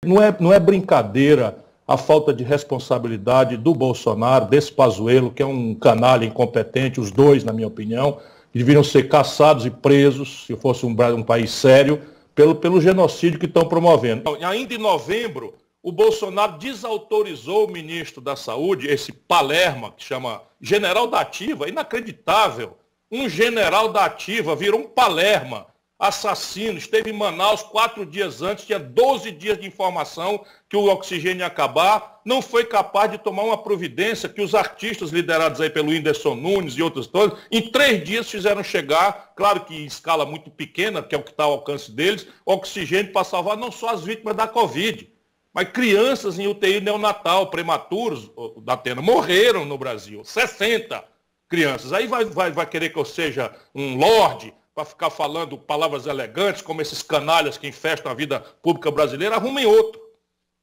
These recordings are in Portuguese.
Não é brincadeira a falta de responsabilidade do Bolsonaro, desse Pazuello, que é um canalha incompetente, os dois, na minha opinião, que deveriam ser caçados e presos, se fosse um país sério, pelo genocídio que estão promovendo. Ainda em novembro, o Bolsonaro desautorizou o ministro da Saúde, esse Palermo, que chama general da Ativa, inacreditável. Um general da Ativa virou um Palermo, assassino, esteve em Manaus 4 dias antes, tinha 12 dias de informação que o oxigênio ia acabar, não foi capaz de tomar uma providência que os artistas liderados aí pelo Whindersson Nunes e outros todos, em 3 dias fizeram chegar, claro que em escala muito pequena, que é o que está ao alcance deles, oxigênio para salvar não só as vítimas da Covid, mas crianças em UTI neonatal, prematuros, da Atena, morreram no Brasil, 60 crianças. Aí vai querer que eu seja um lorde, para ficar falando palavras elegantes, como esses canalhas que infestam a vida pública brasileira, arrumem outro.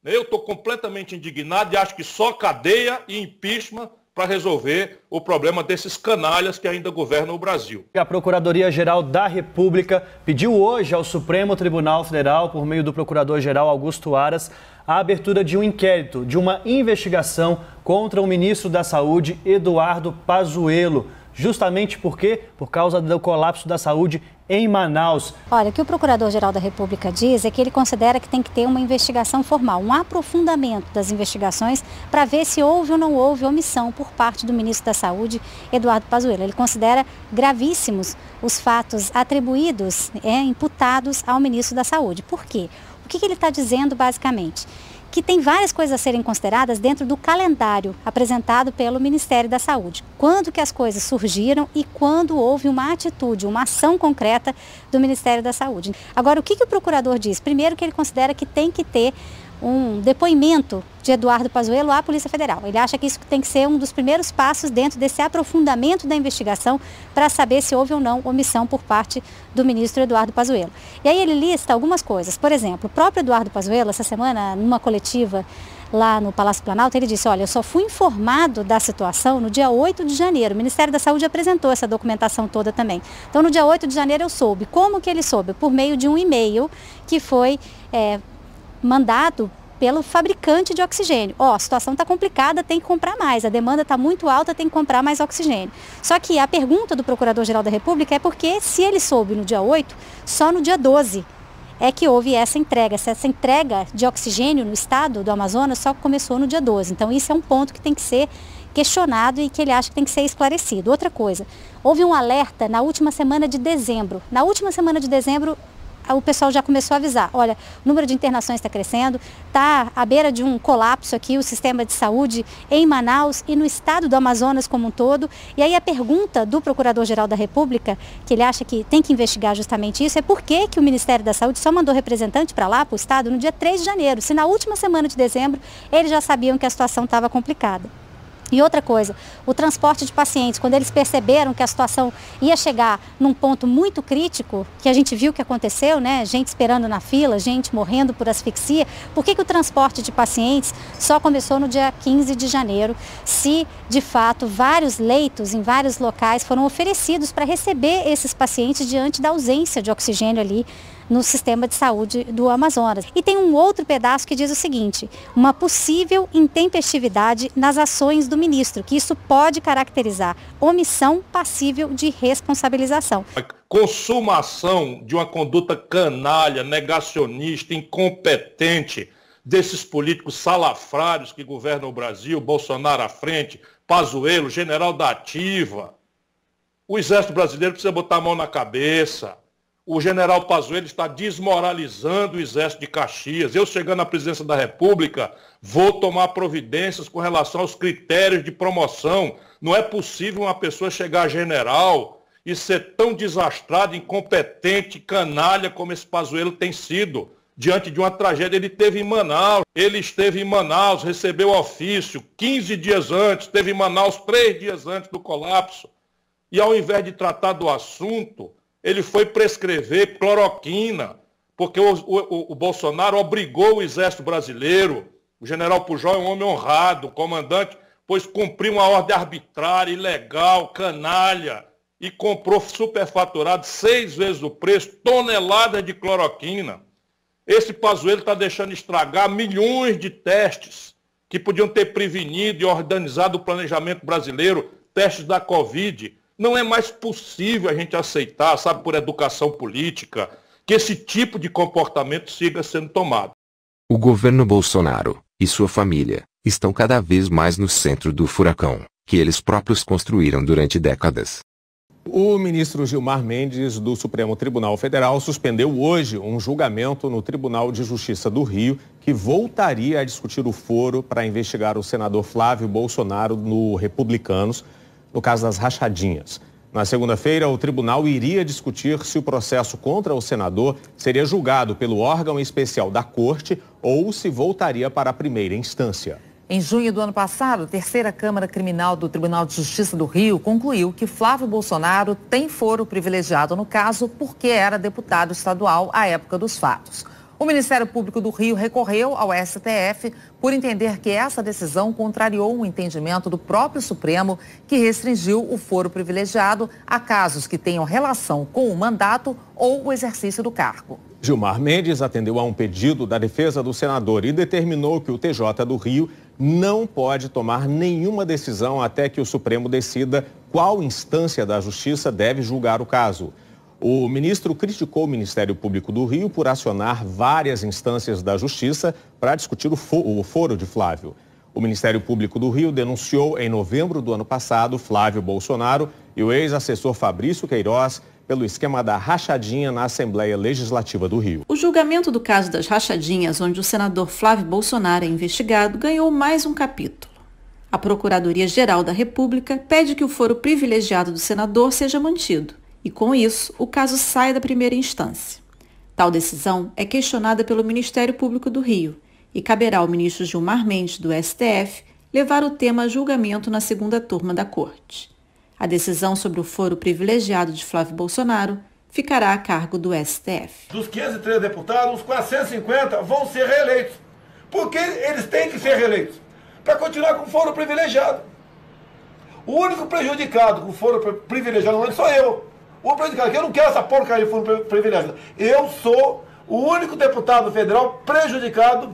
Eu estou completamente indignado e acho que só cadeia e impeachment para resolver o problema desses canalhas que ainda governam o Brasil. A Procuradoria-Geral da República pediu hoje ao Supremo Tribunal Federal, por meio do Procurador-Geral Augusto Aras, a abertura de um inquérito, de uma investigação contra o ministro da Saúde, Eduardo Pazuello. Justamente por quê? Por causa do colapso da saúde em Manaus. Olha, o que o Procurador-Geral da República diz é que ele considera que tem que ter uma investigação formal, um aprofundamento das investigações para ver se houve ou não houve omissão por parte do ministro da Saúde, Eduardo Pazuello. Ele considera gravíssimos os fatos atribuídos, imputados ao ministro da Saúde. Por quê? O que ele está dizendo basicamente? Que tem várias coisas a serem consideradas dentro do calendário apresentado pelo Ministério da Saúde. Quando que as coisas surgiram e quando houve uma atitude, uma ação concreta do Ministério da Saúde. Agora, o que o procurador diz? Primeiro, que ele considera que tem que ter um depoimento de Eduardo Pazuello à Polícia Federal. Ele acha que isso tem que ser um dos primeiros passos dentro desse aprofundamento da investigação para saber se houve ou não omissão por parte do ministro Eduardo Pazuello. E aí ele lista algumas coisas. Por exemplo, o próprio Eduardo Pazuello, essa semana, numa coletiva lá no Palácio Planalto, ele disse, olha, eu só fui informado da situação no dia 8 de janeiro. O Ministério da Saúde apresentou essa documentação toda também. Então, no dia 8 de janeiro eu soube. Como que ele soube? Por meio de um e-mail que foi mandado pelo fabricante de oxigênio. A situação está complicada, tem que comprar mais, a demanda está muito alta, tem que comprar mais oxigênio. Só que a pergunta do Procurador-Geral da República é porque se ele soube no dia 8, só no dia 12 é que houve essa entrega. Essa entrega de oxigênio no estado do Amazonas só começou no dia 12. Então isso é um ponto que tem que ser questionado e que ele acha que tem que ser esclarecido. Outra coisa, houve um alerta na última semana de dezembro. Na última semana de dezembro, o pessoal já começou a avisar, olha, o número de internações está crescendo, está à beira de um colapso aqui o sistema de saúde em Manaus e no estado do Amazonas como um todo. E aí a pergunta do Procurador-Geral da República, que ele acha que tem que investigar justamente isso, é por que o Ministério da Saúde só mandou representante para lá, para o estado, no dia 3 de janeiro, se na última semana de dezembro eles já sabiam que a situação estava complicada. E outra coisa, o transporte de pacientes, quando eles perceberam que a situação ia chegar num ponto muito crítico, que a gente viu que aconteceu, né? Gente esperando na fila, gente morrendo por asfixia, por que o transporte de pacientes só começou no dia 15 de janeiro, se de fato vários leitos em vários locais foram oferecidos para receber esses pacientes diante da ausência de oxigênio ali no sistema de saúde do Amazonas. E tem um outro pedaço que diz o seguinte, uma possível intempestividade nas ações do ministro, que isso pode caracterizar omissão passível de responsabilização. Consumação de uma conduta canalha, negacionista, incompetente, desses políticos salafrários que governam o Brasil, Bolsonaro à frente, Pazuello, general da Ativa. O Exército Brasileiro precisa botar a mão na cabeça. O general Pazuello está desmoralizando o Exército de Caxias. Eu, chegando à presidência da República, vou tomar providências com relação aos critérios de promoção. Não é possível uma pessoa chegar a general e ser tão desastrado, incompetente, canalha como esse Pazuello tem sido. Diante de uma tragédia, ele esteve em Manaus, recebeu ofício 15 dias antes, esteve em Manaus 3 dias antes do colapso. E ao invés de tratar do assunto, ele foi prescrever cloroquina, porque o Bolsonaro obrigou o Exército Brasileiro, o general Pujol é um homem honrado, comandante, pois cumpriu uma ordem arbitrária, ilegal, canalha, e comprou superfaturado 6 vezes o preço, toneladas de cloroquina. Esse Pazuello está deixando estragar milhões de testes que podiam ter prevenido e organizado o planejamento brasileiro, testes da Covid. Não é mais possível a gente aceitar, sabe, por educação política, que esse tipo de comportamento siga sendo tomado. O governo Bolsonaro e sua família estão cada vez mais no centro do furacão, que eles próprios construíram durante décadas. O ministro Gilmar Mendes, do Supremo Tribunal Federal, suspendeu hoje um julgamento no Tribunal de Justiça do Rio, que voltaria a discutir o foro para investigar o senador Flávio Bolsonaro no Republicanos, no caso das rachadinhas. Na segunda-feira, o tribunal iria discutir se o processo contra o senador seria julgado pelo órgão especial da Corte ou se voltaria para a primeira instância. Em junho do ano passado, a terceira Câmara Criminal do Tribunal de Justiça do Rio concluiu que Flávio Bolsonaro tem foro privilegiado no caso porque era deputado estadual à época dos fatos. O Ministério Público do Rio recorreu ao STF por entender que essa decisão contrariou um entendimento do próprio Supremo que restringiu o foro privilegiado a casos que tenham relação com o mandato ou o exercício do cargo. Gilmar Mendes atendeu a um pedido da defesa do senador e determinou que o TJ do Rio não pode tomar nenhuma decisão até que o Supremo decida qual instância da Justiça deve julgar o caso. O ministro criticou o Ministério Público do Rio por acionar várias instâncias da Justiça para discutir o foro de Flávio. O Ministério Público do Rio denunciou em novembro do ano passado Flávio Bolsonaro e o ex-assessor Fabrício Queiroz pelo esquema da rachadinha na Assembleia Legislativa do Rio. O julgamento do caso das rachadinhas, onde o senador Flávio Bolsonaro é investigado, ganhou mais um capítulo. A Procuradoria-Geral da República pede que o foro privilegiado do senador seja mantido e, com isso, o caso sai da primeira instância. Tal decisão é questionada pelo Ministério Público do Rio e caberá ao ministro Gilmar Mendes, do STF, levar o tema a julgamento na segunda turma da Corte. A decisão sobre o foro privilegiado de Flávio Bolsonaro ficará a cargo do STF. Dos 503 deputados, os 450 vão ser reeleitos. Porque eles têm que ser reeleitos. Para continuar com o foro privilegiado. O único prejudicado com o foro privilegiado não sou eu. O prejudicado, que eu não quero essa porcaria de foro privilegiado. Eu sou o único deputado federal prejudicado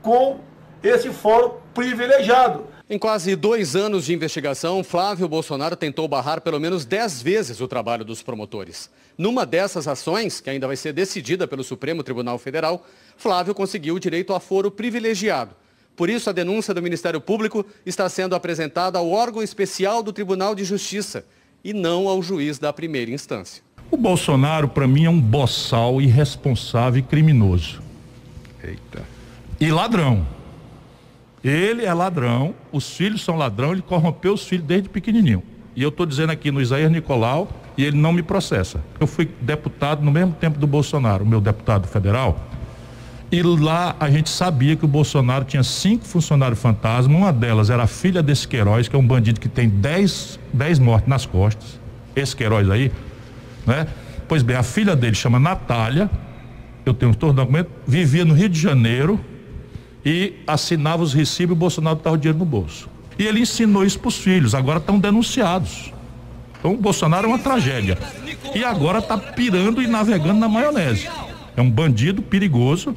com esse foro privilegiado. Em quase 2 anos de investigação, Flávio Bolsonaro tentou barrar pelo menos 10 vezes o trabalho dos promotores. Numa dessas ações, que ainda vai ser decidida pelo Supremo Tribunal Federal, Flávio conseguiu o direito a foro privilegiado. Por isso, a denúncia do Ministério Público está sendo apresentada ao órgão especial do Tribunal de Justiça e não ao juiz da primeira instância. O Bolsonaro, para mim, é um boçal irresponsável e criminoso. Eita. E ladrão. Ele é ladrão, os filhos são ladrão, ele corrompeu os filhos desde pequenininho. E eu estou dizendo aqui no Isaías Nicolau e ele não me processa. Eu fui deputado no mesmo tempo do Bolsonaro, o meu deputado federal, e lá a gente sabia que o Bolsonaro tinha 5 funcionários fantasma, uma delas era a filha desse Queiroz, que é um bandido que tem 10 mortes nas costas, esse Queiroz aí, né? Pois bem, a filha dele chama Natália, eu tenho todos os documentos, vivia no Rio de Janeiro, e assinava os recibos e o Bolsonaro estava o dinheiro no bolso. E ele ensinou isso para os filhos, agora estão denunciados. Então o Bolsonaro é uma tragédia. E agora está pirando e navegando na maionese. É um bandido perigoso,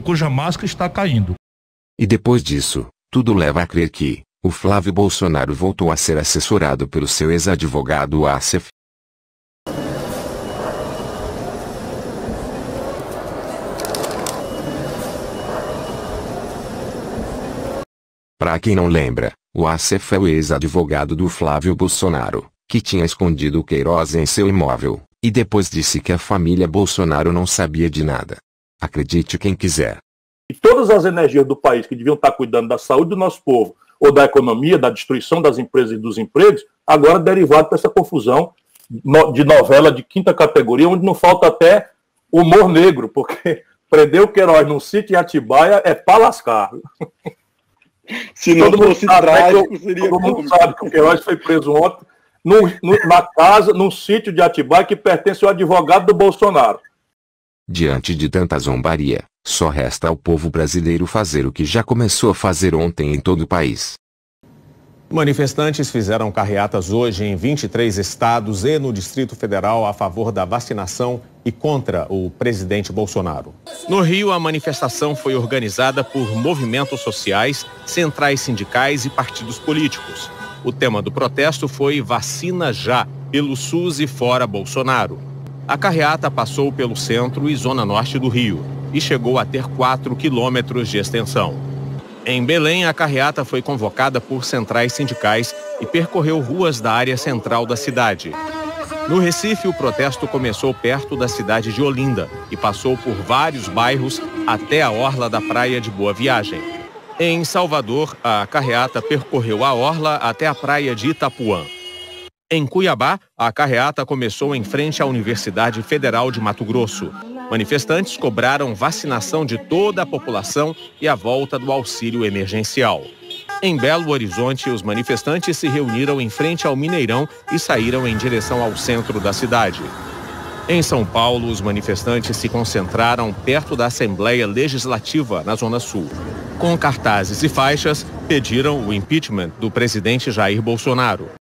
cuja máscara está caindo. E depois disso, tudo leva a crer que o Flávio Bolsonaro voltou a ser assessorado pelo seu ex-advogado Assef. Para quem não lembra, o Assef é o ex-advogado do Flávio Bolsonaro, que tinha escondido o Queiroz em seu imóvel, e depois disse que a família Bolsonaro não sabia de nada. Acredite quem quiser. E todas as energias do país que deviam estar cuidando da saúde do nosso povo, ou da economia, da destruição das empresas e dos empregos, agora derivado para essa confusão de novela de 5ª categoria, onde não falta até humor negro, porque prender o Queiroz num sítio em Atibaia é para lascar. Se não fosse trágico, seria todo mundo sabe que o Queiroz foi preso ontem na casa, num sítio de Atibaia que pertence ao advogado do Bolsonaro. Diante de tanta zombaria, só resta ao povo brasileiro fazer o que já começou a fazer ontem em todo o país. Manifestantes fizeram carreatas hoje em 23 estados e no Distrito Federal a favor da vacinação e contra o presidente Bolsonaro. No Rio, a manifestação foi organizada por movimentos sociais, centrais sindicais e partidos políticos. O tema do protesto foi Vacina Já, pelo SUS e fora Bolsonaro. A carreata passou pelo centro e zona norte do Rio e chegou a ter 4 quilômetros de extensão. Em Belém, a carreata foi convocada por centrais sindicais e percorreu ruas da área central da cidade. No Recife, o protesto começou perto da cidade de Olinda e passou por vários bairros até a orla da praia de Boa Viagem. Em Salvador, a carreata percorreu a orla até a praia de Itapuã. Em Cuiabá, a carreata começou em frente à Universidade Federal de Mato Grosso. Manifestantes cobraram vacinação de toda a população e a volta do auxílio emergencial. Em Belo Horizonte, os manifestantes se reuniram em frente ao Mineirão e saíram em direção ao centro da cidade. Em São Paulo, os manifestantes se concentraram perto da Assembleia Legislativa, na Zona Sul. Com cartazes e faixas, pediram o impeachment do presidente Jair Bolsonaro.